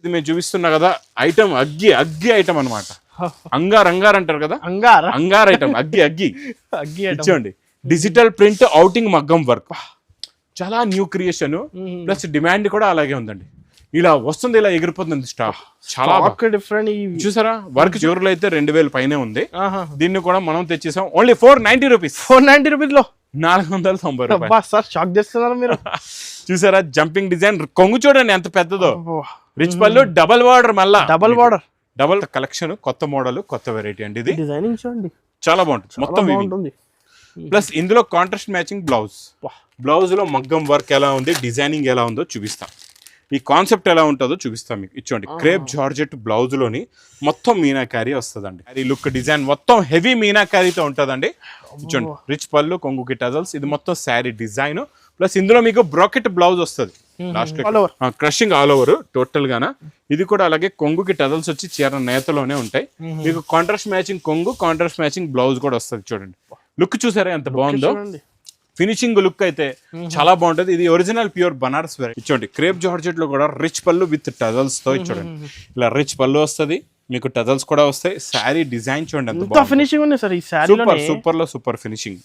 ఇది మేము చూపిస్తున్నా కదా ఐటమ్ అగ్గి ఐటమ్ అన్నమాట. అంగార్ అంటారు కదా, అంగార్ ఐటమ్ అగ్గి ఇచ్చోండి. డిజిటల్ ప్రింట్ ఔటింగ్ మగ్గం వర్క్, చాలా న్యూ క్రియేషన్ ప్లస్ డిమాండ్ కూడా అలాగే ఉందండి. ఇలా వస్తుంది, ఇలా ఎగిరిపోతుంది స్టాక్. చాలా డిఫరెంట్ చూసారా, వర్క్ చివరిలో అయితే 2000 పైనే ఉంది. దీన్ని కూడా మనం తెచ్చేసాం ఓన్లీ 490 రూపీస్. 490 రూపీస్ లో 490 రూపాయలు. సార్ షాక్ చేస్తున్నారు మీరు. చూసారా జంపింగ్ డిజైన్, కొంగు చూడండి ఎంత పెద్దదో. రిచ్ పళ్ళు, డబల్ బార్డర్, మళ్ళా డబల్ కలెక్షన్, కొత్త మోడల్, కొత్త వెరైటీ అండి. ఇది డిజైనింగ్ చూడండి చాలా బాగుంటుంది, మొత్తం బాగుంటుంది. ప్లస్ ఇందులో కాంట్రాస్ట్ మ్యాచింగ్ బ్లౌజ్ లో మగ్గం వర్క్ ఎలా ఉంది, డిజైనింగ్ ఎలా ఉందో చూపిస్తాం. ఈ కాన్సెప్ట్ ఎలా ఉంటుందో చూపిస్తాం మీకు. ఇచ్చోండి క్రేప్ జార్జెట్ బ్లౌజ్ లోని మొత్తం మీనాకారీ వస్తుందండి. అది లుక్ డిజైన్ మొత్తం హెవీ మీనాకారీతో ఉంటుందండి. ఇచ్చోండి రిచ్ పళ్ళు, కొంగుకి టజల్స్, ఇది మొత్తం శారీ డిజైన్. ప్లస్ ఇందులో మీకు బ్రాకెట్ బ్లౌజ్ వస్తుంది last crushing all over total గాన. ఇది కూడా అలాగే కొంగుకి టజల్స్ వచ్చి చీర నేతలోనే ఉంటాయి. మీకు కాంట్రాస్ట్ మ్యాచింగ్ కొంగు, కాంట్రాస్ట్ మ్యాచింగ్ బ్లౌజ్ కూడా వస్తుంది. చూడండి లుక్ చూసారా ఎంత బాగుందో. ఫినిషింగ్ లుక్ అయితే చాలా బాగుంటది. ఇది ఒరిజినల్ ప్యూర్ బనారస్ వెరైటీ. ఇచ్చోండి క్రేప్ జార్జెట్ లో కూడా రిచ్ పళ్ళు విత్ టజల్స్ తో చూడండి. ఇలా రిచ్ పళ్ళు వస్తుంది, మీకు టజల్స్ కూడా వస్తాయి. శారీ డిజైన్ చూడండి ఎంత ఫినిషింగ్ ఉంది సార్ ఈ sari. Super finishing.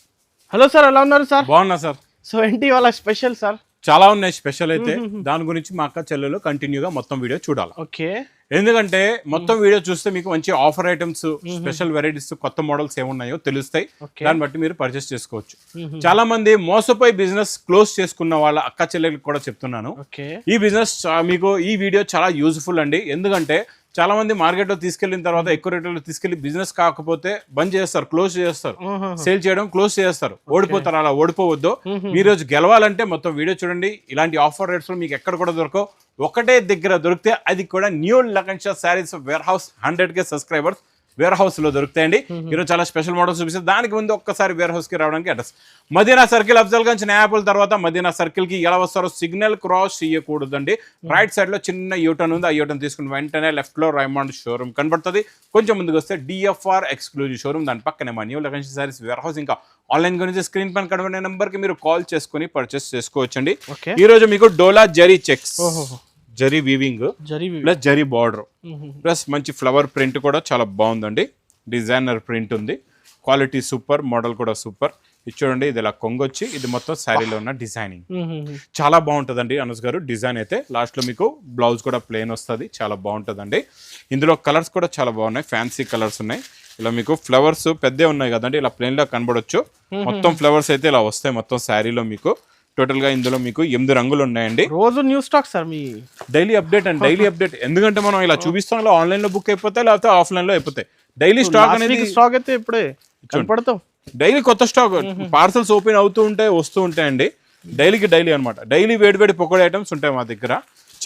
Hello sir, ఎలా ఉన్నారు సార్? బాగున్నా సార్. సో ఏంటి వాళ్ళ స్పెషల్ సార్? చాలా ఉన్నాయి స్పెషల్ అయితే. దాని గురించి మా అక్క చెల్లెలు కంటిన్యూగా మొత్తం వీడియో చూడాలి. ఓకే, ఎందుకంటే మొత్తం వీడియో చూస్తే మీకు మంచి ఆఫర్ ఐటమ్స్, స్పెషల్ వెరైటీస్, కొత్త మోడల్స్ ఏమున్నాయో తెలుస్తాయి. దాన్ని బట్టి మీరు పర్చేస్ చేసుకోవచ్చు. చాలా మంది మోసపోయి బిజినెస్ క్లోజ్ చేసుకున్న వాళ్ళ అక్క చెల్లెలకు కూడా చెప్తున్నాను, ఈ బిజినెస్ మీకు ఈ వీడియో చాలా యూజ్ఫుల్ అండి. ఎందుకంటే చాలా మంది మార్కెట్ లో తీసుకెళ్లిన తర్వాత ఎక్కువ రేట్లో తీసుకెళ్లి బిజినెస్ కాకపోతే బంద్ చేస్తారు, క్లోజ్ చేస్తారు, సేల్ చేయడం క్లోజ్ చేస్తారు, ఓడిపోతారు. అలా ఓడిపోవద్దు. ఈ రోజు గెలవాలంటే మొత్తం వీడియో చూడండి. ఇలాంటి ఆఫర్ రేట్స్ లో మీకు ఎక్కడ కూడా దొరకవు. ఒకటే దగ్గర దొరికితే అది కూడా new Lagan Shah saris warehouse 100K subscribers warehouse లో దొరుకుతాయండి. ఈరోజు చాలా స్పెషల్ మోడల్స్ చూపిస్తారు. దానికి ముందు ఒక్కసారి వేర్ హౌస్ కి రావడానికి అడ్రస్ మదీనా సర్కిల్, అఫ్జల్గంజ్ నేయాపుల్ తర్వాత మదీనా సర్కిల్ కి ఎలా వస్తారో సిగ్నల్ క్రాస్ చేయకూడదండి. రైట్ సైడ్ లో చిన్న యూటర్న్ ఉంది. ఆ యూటర్న్ తీసుకుని వెంటనే లెఫ్ట్ లో రైమండ్ షోరూమ్ కనబడుతుంది. కొంచెం ముందుకు వస్తే DFR ఎక్స్క్లూజివ్ షోరూమ్, దాని పక్కనే మా new Lagan Shah saris warehouse. ఇంకా ఆన్లైన్ గురించి స్క్రీన్ పైన కనబడే నెంబర్ కి మీరు కాల్ చేసుకుని పర్చేస్ చేసుకోవచ్చండి. ఈ రోజు మీకు dola zari checks, zari weaving plus zari border plus మంచి ఫ్లవర్ ప్రింట్ కూడా చాలా బాగుందండి. డిజైనర్ ప్రింట్ ఉంది, క్వాలిటీ సూపర్, మోడల్ కూడా సూపర్. ఇది చూడండి, ఇది ఇలా కొంగొచ్చి ఇది మొత్తం శారీలో ఉన్న డిజైనింగ్ చాలా బాగుంటుందండి. అనుజ్ గారు డిజైన్ అయితే లాస్ట్ లో మీకు బ్లౌజ్ కూడా ప్లెయిన్ వస్తుంది, చాలా బాగుంటుందండి. ఇందులో కలర్స్ కూడా చాలా బాగున్నాయి, ఫ్యాన్సీ కలర్స్ ఉన్నాయి. ఇలా మీకు ఫ్లవర్స్ పెద్దే ఉన్నాయి కదండి, ఇలా ప్లెయిన్ లో కనబడొచ్చు. మొత్తం ఫ్లవర్స్ అయితే ఇలా వస్తాయి మొత్తం శారీలో మీకు. టోటల్ గా ఇందులో మీకు 8 రంగులు ఉన్నాయండి. రోజు న్యూ స్టాక్ సార్, మీ డైలీ అప్డేట్ అండి, డైలీ అప్డేట్. ఎందుకంటే మనం ఇలా చూపిస్తాం, ఇలా ఆన్లైన్ లో బుక్ అయిపోతాయి, లేకపోతే ఆఫ్లైన్ లో అయిపోతాయి. డైలీ స్టాక్ అనేది స్టాక్ అయితే ఇప్పుడే కనపడతాం. డైలీ కొత్త స్టాక్ పార్సల్స్ ఓపెన్ అవుతూ ఉంటాయి, వస్తూ ఉంటాయండి. డైలీ అనమాట. డైలీ వేడి పకోడీ ఐటమ్స్ ఉంటాయి మా దగ్గర.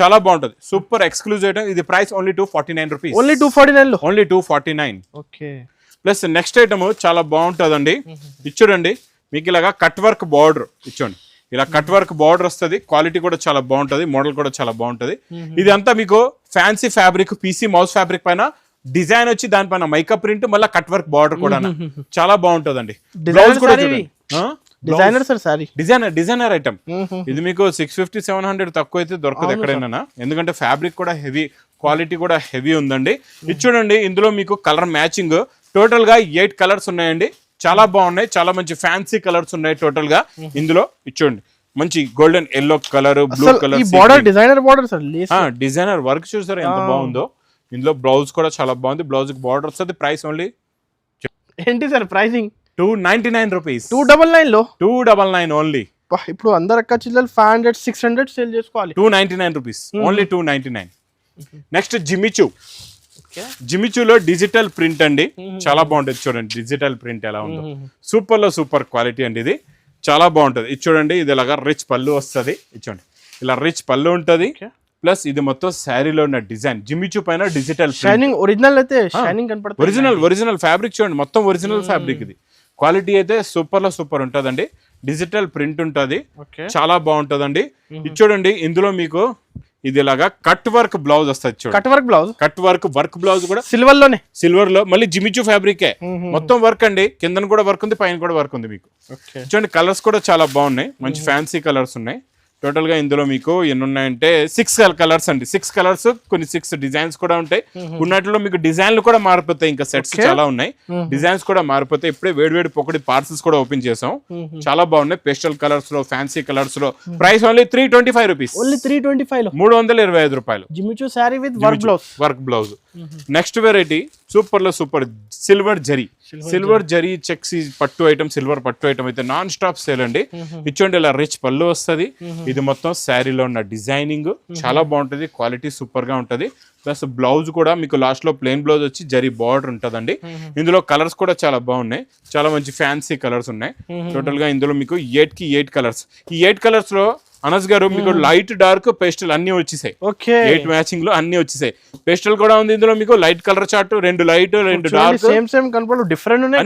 చాలా బాగుంటుంది, సూపర్ ఎక్స్క్లూజివ్ ఐటమ్. ఇది price only 249 rupees. Only 249 only 249. Okay. Plus next item చాలా బాగుంటుందండి. ఇచ్చుడండి మీకు ఇలాగా కట్ వర్క్ బార్డర్ ఇచ్చోండి. ఇలా కట్ వర్క్ బార్డర్ వస్తుంది, క్వాలిటీ కూడా చాలా బాగుంటది, మోడల్ కూడా చాలా బాగుంటది. ఇది అంతా మీకు fancy fabric, PC mouse fabric పైన డిజైన్ వచ్చి దానిపైన మైకా ప్రింట్, మళ్ళీ కట్ వర్క్ బార్డర్ కూడా చాలా బాగుంటదండి. బ్లౌజ్ కూడా డిజైనర్ ఐటమ్. ఇది మీకు 650-700 తక్కువ అయితే దొరకదు ఎక్కడైనా, ఎందుకంటే ఫ్యాబ్రిక్ కూడా హెవీ, క్వాలిటీ కూడా హెవీ ఉందండి. ఇది చూడండి, ఇందులో మీకు కలర్ మ్యాచింగ్ టోటల్ గా 8 కలర్స్ ఉన్నాయండి. చాలా బాగున్నాయి, చాలా మంచి ఫ్యాన్సీ కలర్స్ ఉన్నాయి టోటల్ గా ఇందులో. ఇచ్చోండి మంచి golden yellow colour, blue colour, designer work చూసారు ఎంత బాగుందో. ఇందులో బ్లౌజ్ కూడా చాలా బాగుంది, బ్లౌజ్ కి బార్డర్ వస్తుంది. ప్రైస్ ఓన్లీ ఏంటి సార్ ప్రైసింగ్? 299 రూపీస్. 299 ఓన్లీ. ఇప్పుడు అందరు అక్క చిల్లలు 500-600 సేల్ చేసుకోవాలి. 299 రూపీస్ ఓన్లీ 299. నెక్స్ట్ జిమిచూలో డిజిటల్ ప్రింట్ అండి, చాలా బాగుంటుంది. చూడండి డిజిటల్ ప్రింట్ ఎలా ఉందో, సూపర్ లో సూపర్ క్వాలిటీ అండి. ఇది చాలా బాగుంటది. ఇది చూడండి, ఇది ఇలాగా రిచ్ పళ్ళు వస్తుంది. చూడండి ఇలా రిచ్ పళ్ళు ఉంటది. ప్లస్ ఇది మొత్తం శారీలో ఉన్న డిజైన్, జిమిచూ పైన డిజిటల్ షైనింగ్. ఒరిజినల్ అయితే షైనింగ్ కనపడుతుంది. ఒరిజినల్ ఫ్యాబ్రిక్ చూడండి, మొత్తం ఒరిజినల్ ఫ్యాబ్రిక్. ఇది క్వాలిటీ అయితే సూపర్ లో సూపర్ ఉంటదండి. డిజిటల్ ప్రింట్ ఉంటది, చాలా బాగుంటదండి. ఇది చూడండి, ఇందులో మీకు ఇది ఇలాగా కట్ వర్క్ బ్లౌజ్ వస్తుంది. కట్ వర్క్ బ్లౌజ్ కూడా సిల్వర్ లో మళ్ళీ జిమిచూ ఫ్యాబ్రికే మొత్తం వర్క్ అండి. కింద కూడా వర్క్ ఉంది, పైన కూడా వర్క్ ఉంది మీకు. చూడండి కలర్స్ కూడా చాలా బాగున్నాయి, మంచి ఫ్యాన్సీ కలర్స్ ఉన్నాయి. టోటల్ గా ఇందులో మీకు ఎన్ని ఉన్నాయంటే 6 కలర్స్ అండి. 6 కలర్స్, కొన్ని 6 డిజైన్స్ కూడా ఉంటాయి. ఉన్నట్లో మీకు డిజైన్లు కూడా మారిపోతాయి. ఇంకా సెట్స్ చాలా ఉన్నాయి, డిజైన్స్ కూడా మారిపోతాయి. ఇప్పుడే వేడి పొకటి పార్సల్స్ కూడా ఓపెన్ చేసాం. చాలా బాగున్నాయి. పేస్టల్ కలర్స్ లో, ఫ్యాన్సీ కలర్స్ లో. Price only 325 rupees. ఓన్లీ 325 లో 325 రూపాయలు. Jimmy Choo sorry with work blouse. Next variety super లో సూపర్, సిల్వర్ జరీ చెక్స్ పట్టు ఐటమ్, సిల్వర్ పట్టు ఐటమ్ అయితే నాన్ స్టాప్ సేల్ అండి. ఇచ్చోండి ఇలా రిచ్ పళ్ళు వస్తుంది. ఇది మొత్తం శారీలో ఉన్న డిజైనింగ్ చాలా బాగుంటది, క్వాలిటీ సూపర్ గా ఉంటది. ప్లస్ బ్లౌజ్ కూడా మీకు లాస్ట్ లో ప్లెయిన్ బ్లౌజ్ వచ్చి జరీ బార్డర్ ఉంటదండి. ఇందులో కలర్స్ కూడా చాలా బాగున్నాయి, చాలా మంచి ఫ్యాన్సీ కలర్స్ ఉన్నాయి. టోటల్ గా ఇందులో మీకు 8 కి 8 కలర్స్. ఈ 8 కలర్స్ లో అనస్ గారు మీకు లైట్ డార్క్ పేస్టల్ అన్ని వచ్చేసాయి. 8 మ్యాచింగ్ లో అన్ని వచ్చేసాయి. పేస్టల్ కూడా ఉంది ఇందులో మీకు. Light colour chart, 2 light 2 dark, same కనపడు, డిఫరెంట్ ఉన్నాయి.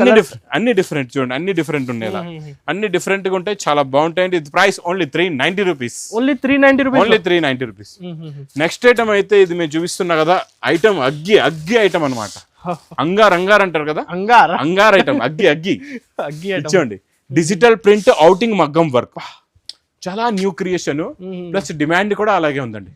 అన్ని డిఫరెంట్ చూడండి, అన్ని డిఫరెంట్ ఉన్నాయి. అన్ని డిఫరెంట్ గా ఉంటాయి, చాలా బాగుంటాయండి. ఇది price only 390 rupees. Only 390 rupees. Next item అయితే ఇది మేము చూపిస్తున్నా కదా ఐటమ్, అగ్గి ఐటమ్ అనమాట. అంగార్ అంటారు కదా, అంగార్ ఐటమ్. అగ్గి ఇచ్చోండి. డిజిటల్ ప్రింట్ ఔటింగ్ మగ్గం వర్క్, చాలా న్యూ క్రియేషన్. ప్లస్ డిమాండ్ కూడా అలాగే ఉందండి.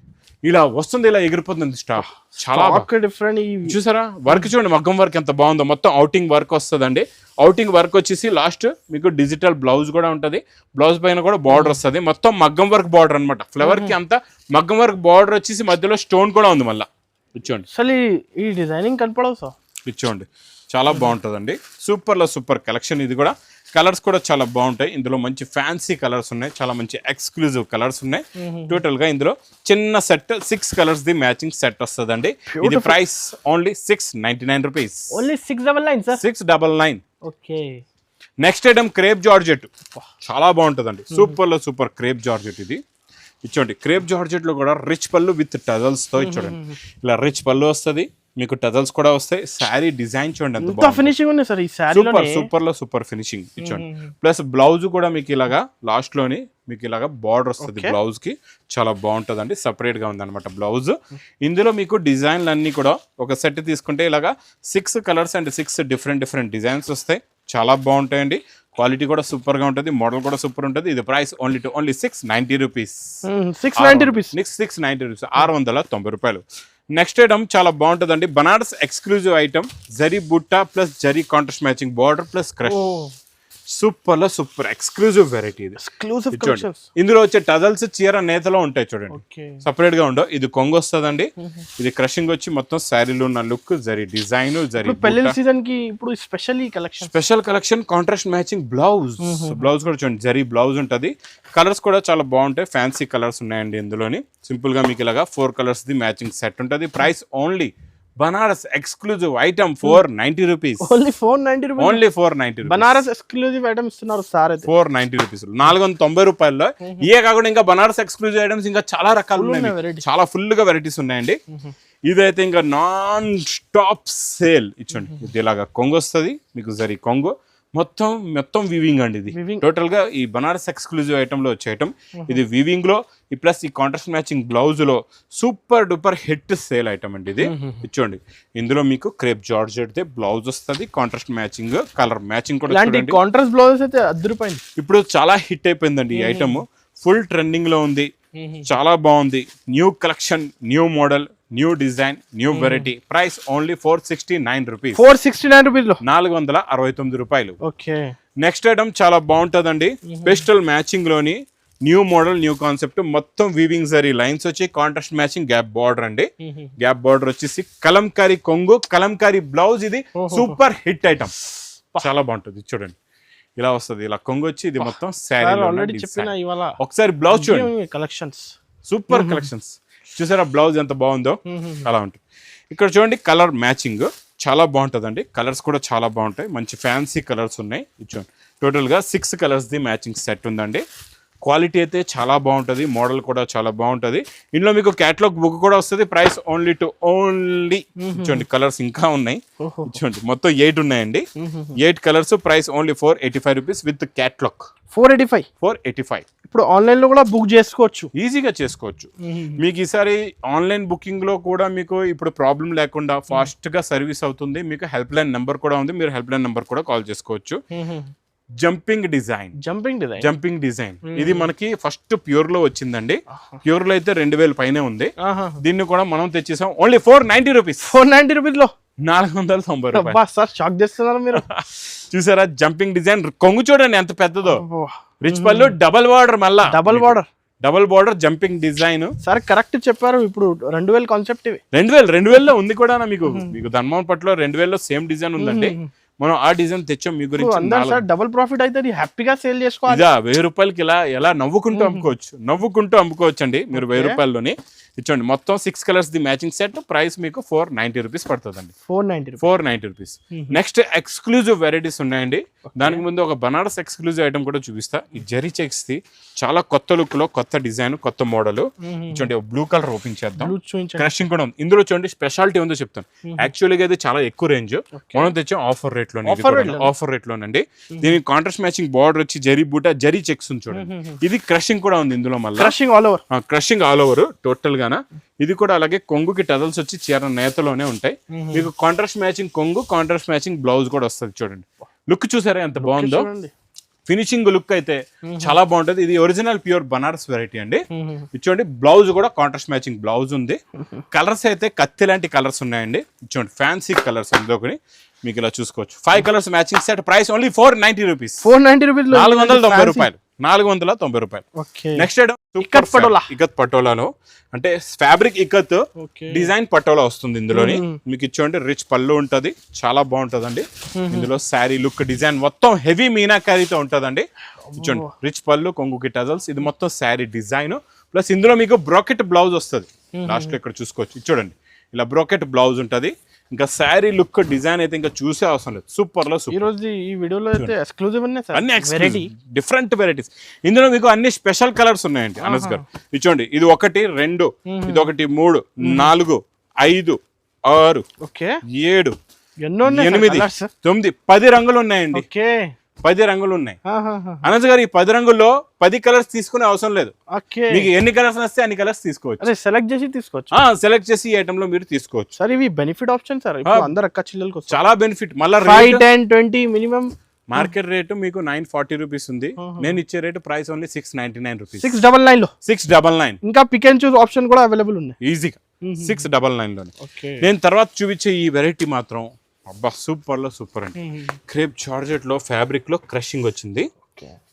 ఇలా వస్తుంది, ఇలా ఎగిరిపోతుంది స్టాక్. చాలా డిఫరెంట్. చూసారా వర్క్ చూడండి, మగ్గం వర్క్ ఎంత బాగుందో. మొత్తం ఔటింగ్ వర్క్ వస్తుందండి. ఔటింగ్ వర్క్ వచ్చేసి లాస్ట్ మీకు డిజిటల్ బ్లౌజ్ కూడా ఉంటది. బ్లౌజ్ పైన కూడా బార్డర్ వస్తుంది. మొత్తం మగ్గం వర్క్ బార్డర్ అనమాట. ఫ్లవర్ కి అంతా మగ్గం వర్క్ బార్డర్ వచ్చేసి మధ్యలో స్టోన్ కూడా ఉంది. మళ్ళీ ఇచ్చోండి, అసలు ఈ డిజైనింగ్ కనపడవు సార్. ఇచ్చోండి, చాలా బాగుంటుందండి. సూపర్ లో సూపర్ కలెక్షన్. ఇది కూడా కలర్స్ కూడా చాలా బాగుంటాయి. ఇందులో మంచి ఫ్యాన్సీ కలర్స్ ఉన్నాయి, చాలా మంచి ఎక్స్క్లూజివ్ కలర్స్ ఉన్నాయి. టోటల్ గా ఇందులో చిన్న set 6 colours the matching set వస్తుందండి. ఇది price only 699 rupees. Only 699 sir. 699. Okay. Next item crepe georgette, చాలా బాగుంటుందండి. సూపర్ లో సూపర్ క్రేప్ జార్జెట్. ఇది ఇచ్చోండి. క్రేప్ జార్జెట్ లో కూడా రిచ్ పళ్ళు విత్ టజల్స్ తో ఇచ్చోండి. ఇలా రిచ్ పళ్ళు వస్తుంది, మీకు టజల్స్ కూడా వస్తాయి. శారీ డిజైన్ చూడండి ఎంత బాగుంది. ఫినిషింగ్ ఉంది సార్ ఈ శారీలో. సూపర్ లో సూపర్ ఫినిషింగ్ ఇచ్చోండి. ప్లస్ బ్లౌజ్ కూడా మీకు ఇలాగా లాస్ట్ లోని మీకు ఇలాగా బార్డర్ వస్తుంది. బ్లౌజ్ కి చాలా బాగుంటుందండి. సపరేట్ గా ఉంది అనమాట బ్లౌజ్. ఇందులో మీకు డిజైన్లు అన్ని కూడా ఒక సెట్ తీసుకుంటే ఇలాగా 6 కలర్స్ అండ్ 6 డిఫరెంట్ డిజైన్స్ వస్తాయి. చాలా బాగుంటాయండి. క్వాలిటీ కూడా సూపర్ గా ఉంటుంది, మోడల్ కూడా సూపర్ ఉంటుంది. ఇది price only 690 rupees. 690 rupees. 690 rupees, 690 రూపాయలు. నెక్స్ట్ ఐటమ్ చాలా బాగుంటుందండి. Banaras exclusive item, zari butta plus zari contrast matching border plus crush. Super లో సూపర్ ఎక్స్క్లూజివ్ వెరైటీ. ఇది ఎక్స్క్లూజివ్ కలెక్షన్స్. ఇందులో వచ్చే టజల్స్ చీర నేతలో ఉంటాయి చూడండి, సపరేట్ గా ఉండవు. ఇది కొంగు వస్తుందండి. ఇది క్రషింగ్ వచ్చి మొత్తం శారీలో ఉన్న లుక్, జరీ డిజైన్, జరీ పెళ్లి సీజన్ కి ఇప్పుడు special collection contrast matching blouse కూడా చూడండి, జరీ బ్లౌజ్ ఉంటది. కలర్స్ కూడా చాలా బాగుంటాయి, ఫ్యాన్సీ కలర్స్ ఉన్నాయండి ఇందులోని. సింపుల్ గా మీకు ఇలాగా 4 కలర్స్ ది మ్యాచింగ్ సెట్ ఉంటది. Price only Banaras exclusive item 490 rupees. Only 490 rupees. Banaras exclusive item ఇస్తున్నారు సార్. 490 రూపీస్, 490 రూపాయల్లో. ఇవే కాకుండా ఇంకా బనారస్ ఎక్స్క్లూజివ్ ఐటమ్స్ ఇంకా చాలా రకాలు ఉన్నాయి, చాలా ఫుల్ గా వెరైటీస్ ఉన్నాయండి. ఇదైతే ఇంకా నాన్ స్టాప్ సేల్. ఇచ్చండి, ఇది ఇలాగా కొంగు వస్తుంది మీకు, జరీ కొంగు. మొత్తం వీవింగ్ అండి. ఇది టోటల్ గా ఈ బనారస్ ఎక్స్క్లూజివ్ ఐటమ్ లో వచ్చే ఐటమ్. ఇది వీవింగ్ లో ప్లస్ ఈ కాంట్రాస్ట్ మ్యాచింగ్ బ్లౌజ్ లో super duper hit sale item అండి ఇది. ఇచ్చోండి, ఇందులో మీకు క్రేప్ జార్జెట్ దే బ్లౌజ్ వస్తుంది, కాంట్రాస్ట్ మ్యాచింగ్, కలర్ మ్యాచింగ్ కూడా. కాంట్రాస్ట్ బ్లౌజ్ అయితే అద్దరిపోయింది. ఇప్పుడు చాలా హిట్ అయిపోయిందండి ఈ ఐటమ్. ఫుల్ ట్రెండింగ్ లో ఉంది, చాలా బాగుంది. New collection, new model, new design, new variety. Price only 469 rupees. 469 rupees లో 469 రూపాయలు. ఓకే. నెక్స్ట్ ఐటమ్ చాలా బాగుంటుందండి. పేస్టల్ మ్యాచింగ్ లోని న్యూ మోడల్, న్యూ కాన్సెప్ట్. మొత్తం వీవింగ్ జరీ లైన్స్ వచ్చి కాంట్రాస్ట్ మ్యాచింగ్ గ్యాప్ బార్డర్ అండి. గ్యాప్ బార్డర్ వచ్చేసి కలంకారీ కొంగు, కలంకారీ బ్లౌజ్. ఇది సూపర్ హిట్ ఐటమ్, చాలా బాగుంటుంది. చూడండి, ఇలా వస్తుంది, ఇలా కొంగు వచ్చి ఇది మొత్తం శారీ. ఒకసారి బ్లౌజ్ చూడండి, కలెక్షన్స్ సూపర్ కలెక్షన్స్. చూసారా బ్లౌజ్ ఎంత బాగుందో, అలా ఉంటుంది. ఇక్కడ చూడండి కలర్ మ్యాచింగ్ చాలా బాగుంటుందండి. కలర్స్ కూడా చాలా బాగుంటాయి, మంచి ఫ్యాన్సీ కలర్స్ ఉన్నాయి. చూడండి, టోటల్గా 6 కలర్స్ ది మ్యాచింగ్ సెట్ ఉందండి. క్వాలిటీ అయితే చాలా బాగుంటుంది, మోడల్ కూడా చాలా బాగుంటుంది. ఇందులో మీకు క్యాటలాగ్ బుక్ కూడా వస్తుంది. ప్రైస్ ఓన్లీ చూడండి, కలర్స్ ఇంకా ఉన్నాయి. చూడండి, మొత్తం 8 ఉన్నాయండి. 8 colours. Price only 485 rupees with catalogue. 485. ఇప్పుడు ఆన్లైన్ లో కూడా బుక్ చేసుకోవచ్చు, ఈజీగా చేసుకోవచ్చు. మీకు ఈసారి ఆన్లైన్ బుకింగ్ లో కూడా మీకు ఇప్పుడు ప్రాబ్లం లేకుండా ఫాస్ట్ గా సర్వీస్ అవుతుంది. మీకు హెల్ప్ లైన్ నెంబర్ కూడా ఉంది, మీరు హెల్ప్ లైన్ నెంబర్ కూడా కాల్ చేసుకోవచ్చు. Jumping design. జంపింగ్ డిజైన్ ఇది మనకి ఫస్ట్ ప్యూర్ లో వచ్చిందండి. ప్యూర్ లో అయితే 2000 పైనే ఉంది. దీన్ని కూడా మనం తెచ్చేసాం ఓన్లీ 490 రూపీస్. 490 రూపీస్ లో 490 రూపాయలు. సార్ షాక్ చేస్తున్నారు మీరు. చూసారా జంపింగ్ డిజైన్, కొంగు చూడండి ఎంత పెద్దదో. రిచ్ పళ్ళు, డబల్ బార్డర్, మళ్ళా double border, jumping design. Sir correct చెప్పారు. ఇప్పుడు 2000 కాన్సెప్ట్ ఇవి. 2000 ఉంది కూడా మీకు ధర్మం పట్లో 2000 సేమ్ డిజైన్ ఉందండి. మనం ఆ డిజైన్ తెచ్చాం మీ గురించి. డబుల్ ప్రాఫిట్ అయితే హ్యాపీగా సేల్ చేసుకోవాలి. 1000 రూపాయలకి ఎలా నవ్వుకుంటూ అమ్ముకోవచ్చు అండి మీరు. 1000 రూపాయల్లోని ఇచ్చండి. మొత్తం 6 colours the matching set. Price మీకు 490 రూపీస్ పడుతుందండి. 490 రూపీస్. నెక్స్ట్ ఎక్స్క్లూజివ్ వెరైటీస్ ఉన్నాయండి. దానికి ముందు ఒక బనారస్ ఎక్స్క్లూజివ్ ఐటమ్ కూడా చూపిస్తా. ఈ జరీ చెక్స్ ది చాలా కొత్త లుక్ లో, కొత్త డిజైన్, కొత్త మోడల్. చూడండి బ్లూ కలర్ ఓపెన్ చేద్దాం. క్రషింగ్ కూడా ఉంది ఇందులో. చూడండి స్పెషాలిటీ ఉందో చెప్తాను. యాక్చువల్గా ఇది చాలా ఎక్కువ రేంజ్, మనం తెచ్చాం ఆఫర్ రేట్ లోనండి. దీనికి కాంట్రాస్ట్ మ్యాచింగ్ బార్డర్ వచ్చి జరీ బూట, జరీ చెక్స్ ఉంది చూడండి. ఇది క్రషింగ్ కూడా ఉంది ఇందులో. మళ్ళీ క్రషింగ్ ఆల్ ఓవర్ టోటల్ గా. ఇది కూడా అలాగే కొంగుకి టజల్స్ వచ్చి చీర నేతలోనే ఉంటాయి. మీకు కాంట్రాస్ట్ మ్యాచింగ్ కొంగు, కాంట్రాస్ట్ మ్యాచింగ్ బ్లౌజ్ కూడా వస్తుంది. చూడండి లుక్ చూసారా ఎంత బాగుందో. ఫినిషింగ్ లుక్ అయితే చాలా బాగుంటది. ఇది ఒరిజినల్ ప్యూర్ బనారస్ వెరైటీ అండి. ఇచ్చోండి బ్లౌజ్ కూడా కాంట్రాస్ట్ మ్యాచింగ్ బ్లౌజ్ ఉంది. కలర్స్ అయితే కత్తి లాంటి కలర్స్ ఉన్నాయండి. ఇచ్చోండి ఫ్యాన్సీ కలర్స్ అందులోకి మీకు ఇలా చూసుకోవచ్చు. 5 colours matching set. Price only 490 rupees. 490 రూపాయలు. 490 రూపాయలు. నెక్స్ట్ ఐటమ్ ఇకత్ పటోలాలో, అంటే ఫ్యాబ్రిక్ ఇకత్ డిజైన్ పటోలా వస్తుంది ఇందులోని. మీకు ఇచ్చోండి రిచ్ పళ్ళు ఉంటది, చాలా బాగుంటదండి. ఇందులో శారీ లుక్ డిజైన్ మొత్తం హెవీ మీనాకారీతో ఉంటదండి. ఇచ్చోండి రిచ్ పళ్ళు, కొంగుకి టజల్స్. ఇది మొత్తం శారీ డిజైన్ ప్లస్ ఇందులో మీకు బ్రోకెట్ బ్లౌజ్ వస్తుంది. లాస్ట్ లో ఇక్కడ చూసుకోవచ్చు. చూడండి ఇలా బ్రోకెట్ బ్లౌజ్ ఉంటది. ఇంకా శారీ లుక్ డిజైన్ అయితే ఇంకా చూసే అవసరం లేదు. సూపర్ లో సూపర్. ఈ రోజు ఈ వీడియోలో అయితే ఎక్స్క్లూజివ్ అన్ని డిఫరెంట్ వెరైటీస్. ఇందులో మీకు అన్ని స్పెషల్ కలర్స్ ఉన్నాయండి అనస్ గారు. ఇచ్చోండి ఇది 1, 2, ఇది 1, 3, 4, 5, 6, 7, 8, 9, 10 రంగులు ఉన్నాయండి. 10 రంగులు ఉన్నాయి. అనస్ గారు ఈ 10 రంగుల్లో 10 కలర్స్ తీసుకునే అవసరం లేదు. మీకు ఎన్ని కలర్స్ వస్తే అన్ని కలర్స్ తీసుకోవచ్చు. సెలెక్ట్ చేసి ఈ ఐటమ్ లో మీరు తీసుకోవచ్చు. సార్ ఇవి బెనిఫిట్ ఆప్షన్ సార్. అందరు అక్క చెల్లెలకు చాలా బెనిఫిట్. మళ్ళీ 5, 10, 20 మినిమం. మార్కెట్ రేటు మీకు 940 రూపీస్ ఉంది. నేను ఇచ్చే రేటు ప్రైస్ ఓన్లీ 699 రూపీస్. 699. ఇంకా పిక్ అండ్ చూస్ ఆప్షన్ కూడా అవైలబుల్ ఉంది ఈజీగా 699 లోనే. నేను తర్వాత చూపించే ఈ వెరైటీ మాత్రం అబ్బా సూపర్ లో సూపర్ అండి. క్రేప్ జార్జెట్ లో ఫ్యాబ్రిక్ లో క్రషింగ్ వచ్చింది.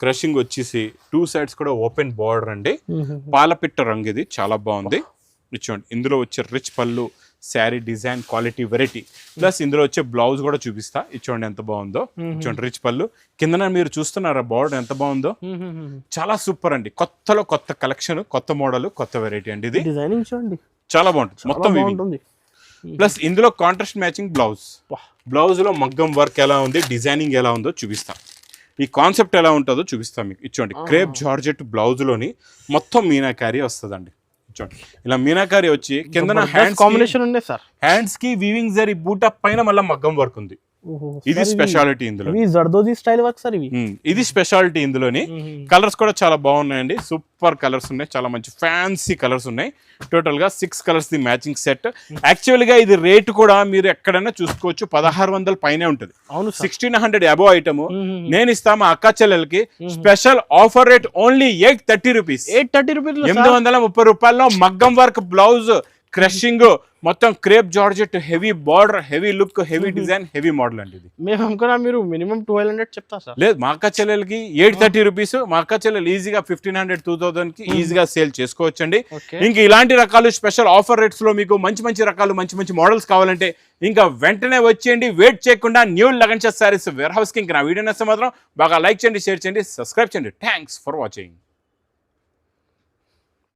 క్రషింగ్ వచ్చేసి 2 సైడ్స్ కూడా ఓపెన్ బార్డర్ అండి. పాలపిట్ట రంగు ఇది చాలా బాగుంది. ఇచ్చోండి ఇందులో వచ్చే రిచ్ పళ్ళు, sari design, quality variety plus ఇందులో వచ్చే బ్లౌజ్ కూడా చూపిస్తా. ఇచ్చోండి ఎంత బాగుందో. ఇచ్చోండి రిచ్ పళ్ళు. కిందన మీరు చూస్తున్నారా బార్డర్ ఎంత బాగుందో. చాలా సూపర్ అండి. కొత్తలో కొత్త కలెక్షన్, కొత్త మోడల్, కొత్త వెరైటీ అండి. ఇది డిజైనింగ్ చూడండి చాలా బాగుంటుంది. మొత్తం ప్లస్ ఇందులో కాంట్రాస్ట్ మ్యాచింగ్ బ్లౌజ్ లో మగ్గం వర్క్ ఎలా ఉంది, డిజైనింగ్ ఎలా ఉందో చూపిస్తా. ఈ కాన్సెప్ట్ ఎలా ఉంటుందో చూపిస్తా మీకు. ఇచ్చోండి క్రేప్ జార్జెట్ బ్లౌజ్ లోని మొత్తం మీనాకారీ వస్తుందండి. ఇచ్చోండి ఇలా మీనాకారీ వచ్చి కింద హ్యాండ్స్ కి వీవింగ్ జరీ బూటా పైన మళ్ళీ మగ్గం వర్క్ ఉంది. ఇది స్పెషాలిటీ ఇందులో. ఇది స్పెషాలిటీ ఇందులోని. కలర్స్ కూడా చాలా బాగున్నాయండి. సూపర్ కలర్స్ ఉన్నాయి. చాలా మంచి ఫ్యాన్సీ కలర్స్ ఉన్నాయి. టోటల్ గా 6 colours the matching set. Actual గా ఇది రేట్ కూడా మీరు ఎక్కడైనా చూసుకోవచ్చు 1600 పైనే ఉంటుంది. 1600 అబోవ్ ఐటమ్. నేను ఇస్తా మా అక్క చెల్లెలకి special offer rate only 830 rupees. 830 రూపాయల్లో మగ్గం వర్క్ బ్లౌజ్, క్రషింగ్, మొత్తం crepe georgette, heavy border, heavy look, heavy design, heavy model అండి. ఇది మేము అనుకున్నా మీరు మినిమం 1200 చెప్తా సార్. లేదు మా అక్క చెల్లెలకి 830 రూపీస్. మా అక్క చెల్లెలు ఈజీగా 1500, 2000 కి ఈజీగా సేల్ చేసుకోవచ్చండి. ఇంకా ఇలాంటి రకాలు స్పెషల్ ఆఫర్ రేట్స్ లో మీకు మంచి మంచి రకాలు, మంచి మంచి మోడల్స్ కావాలంటే ఇంకా వెంటనే వచ్చేయండి. వెయిట్ చేయకుండా new Lagan saris warehouse కి. ఇంకా నా వీడియో నచ్చితే మాత్రం బాగా లైక్ చేయండి, షేర్ చేయండి, సబ్స్క్రైబ్ చేయండి. Thanks for watching.